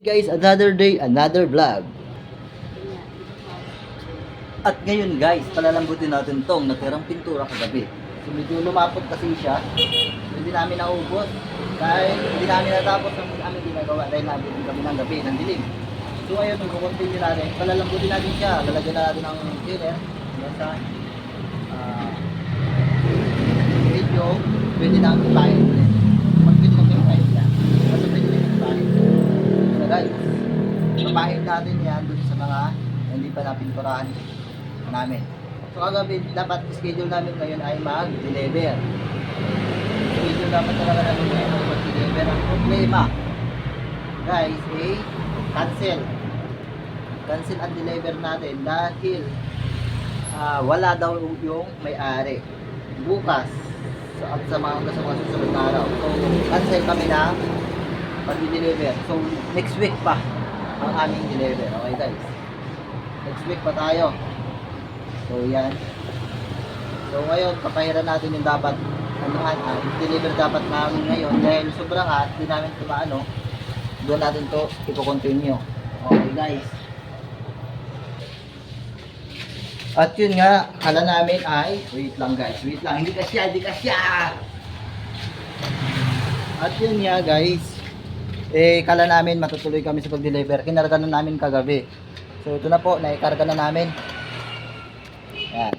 Guys, another day, another vlog. At ngayon guys, palalambutin natin tong natirang pintura kagabi. So medyo lumapot kasi siya. Hindi namin naubos. Dahil hindi namin natapos ang aming ginagawa dahil nabitin kami ng gabi, ng dilim. So ngayon, mag-continue natin. Palalambutin natin siya. Lalagyan na natin ng cleaner. Basta, medyo, pwede na ang ipahin ulit. Pag pwede na ang ipahin yan. Basta pwede na ang ipahin. So guys, papahid natin yan dun sa mga hindi pa napinturahan namin. So kagabi, dapat schedule namin ngayon ay mag-deliver. Schedule dapat talaga namin ngayon ay mag-deliver. Ang problema, guys, cancel ang deliver natin dahil wala daw yung may-ari bukas sa mga susunod na araw. So cancel kami na pag-deliver. So next week pa ang aming deliver. Okay guys, next week pa tayo. So yan. So ngayon papahiran natin yung dapat deliver dapat namin ngayon dahil sobrang hot, hindi namin ito maano. Doon natin to ipo-continue. Okay guys. At yun nga, kala namin ay, wait lang guys, wait lang, hindi kasya. At yun nga guys, kala namin matutuloy kami sa pag-deliver, kinarga na namin kagabi. So ito na po, naikarga na namin. Yan,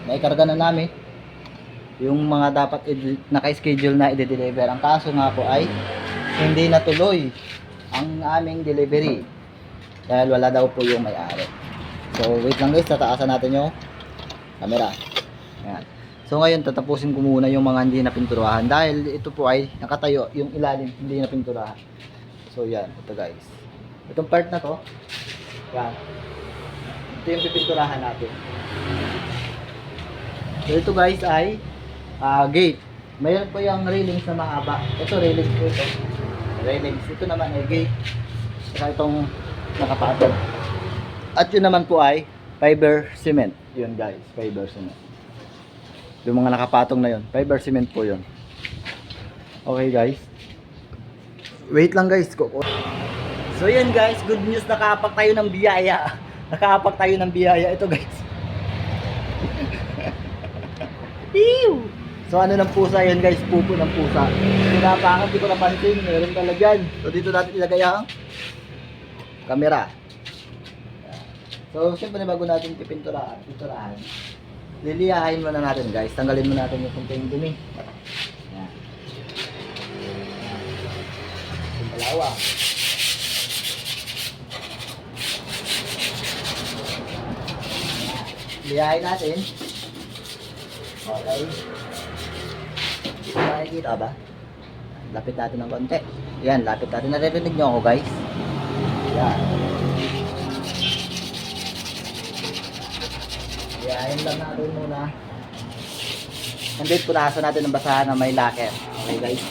naikarga na namin yung mga dapat naka-schedule na i-deliver. Ang kaso nga po ay, hindi natuloy ang aming delivery dahil wala daw po yung may-ari. So wait lang guys, tataasan natin yung camera. Ayan. So ngayon tatapusin ko muna yung mga hindi napinturahan dahil ito po ay nakatayo, yung ilalim hindi napinturahan. So yan, ito guys. Itong part na to, yan. Ito yung pipinturahan natin. So ito guys ay gate. Mayroon po yung railings na mahaba. Ito railings po ito. Railings. Ito naman ay gate. Saka itong nakapatong. At yun naman po ay fiber cement. Yun guys, fiber cement. Yung mga nakapatong na yun, fiber cement po yun. Okay guys. Wait lang guys. So yun guys, good news, nakaapak tayo ng biyaya. Nakaapak tayo ng biyaya. Ito guys. Ew! So ano ng pusa yun guys, pupo ng pusa. Pinapangat, di ko napansin, meron talaga yan. So dito natin ilagay ang camera. So syempre bago natin pinturahan, liliyahin muna natin guys, tanggalin muna natin yung kunting dumi. Yan. Yung palawa. Liyahin natin. Okay. Makikita ba? Lapit natin ng konti. Yan, lapit natin. Naririnig nyo ako guys. Yan. Liyahin lang natin muna. And then punasan natin ng basahan na may lacquer. Okay guys.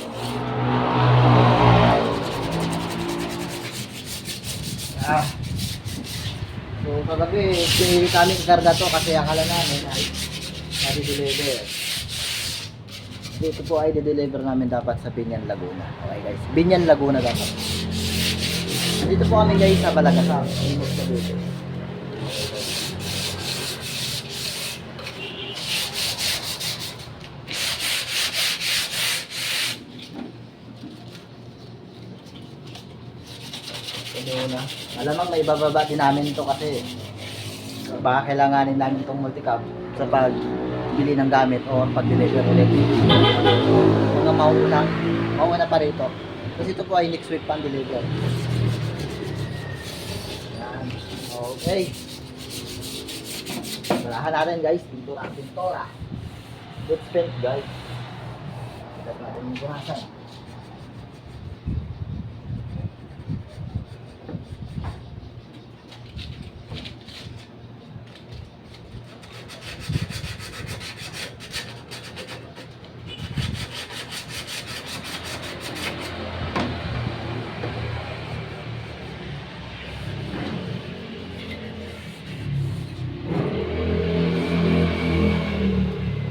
So kagabi, kami kakarga to kasi akala namin ay nadi-deliver. Dito po ay di-deliver namin dapat sa Binyan, Laguna. Okay guys, Binyan, Laguna dapat. Dito po kami guys sa Balagasa. Imos ka dito. Na. Malamang may bababa din namin ito kasi baka kailanganin namin itong multicab sa pagbili ng gamit o pag-deliver ulit. Mga mauna pa rito kasi ito po ay next week pang deliver. Yan. Okay, malahan natin guys, pintura good spent guys. Dapat natin yung buhasan.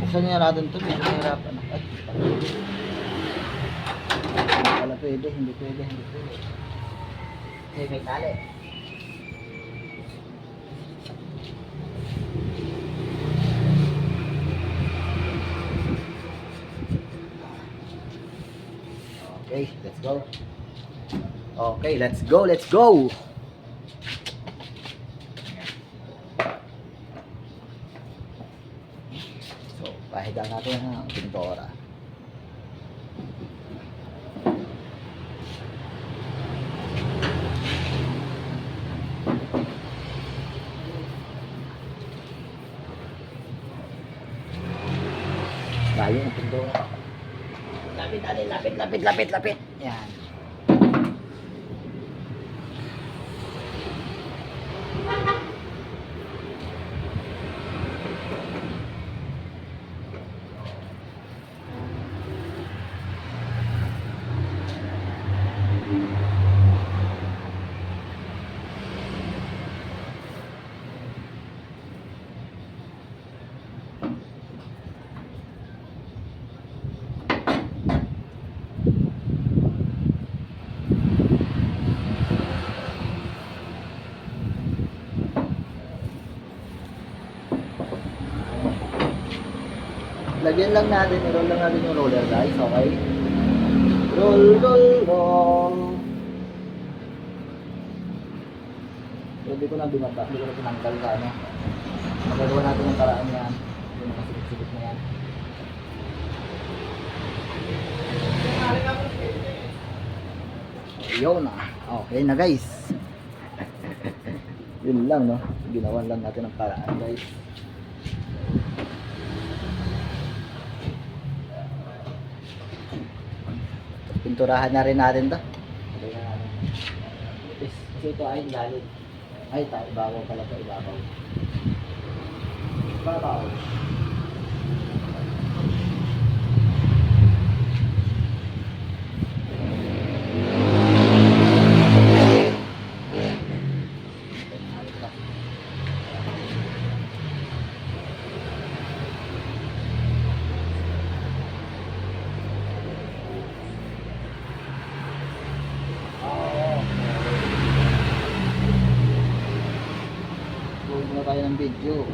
Buksan niya natin ito, medyo mahirapan. Wala pwede, hindi pwede. Kasi may tali. Okay, let's go. Okay, let's go, let's go. So, pahiga natin ang pintura. Layo ang pintura. Lapit, lapit, lapit, lapit, lapit. Yan. Lagyan lang natin, i-roll lang natin yung roller guys, okay? Roll, roll, roll. So, hindi ko na binaba, hindi ko na tinanggal ka, ano? Magagawa natin yung paraan yan. Yung nakasikip-sikip na yan. Yun na. Okay na guys. Yun lang, no? Ginawan lang natin ang paraan guys. Pinturahan na rin natin to. Kasi ito ay lalim. Ay, ibabaw pala ito, ibabaw. Ibabaw. Na tayo ng video.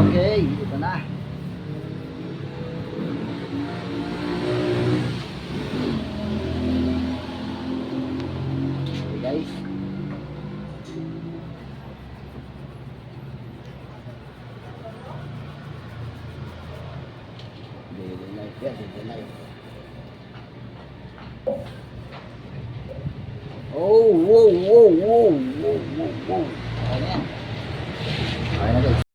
Okay, ito na. Okay guys. Daily life yan, daily life. Oh, whoa, whoa, whoa, whoa, whoa, whoa. Ayan. Ayan na guys.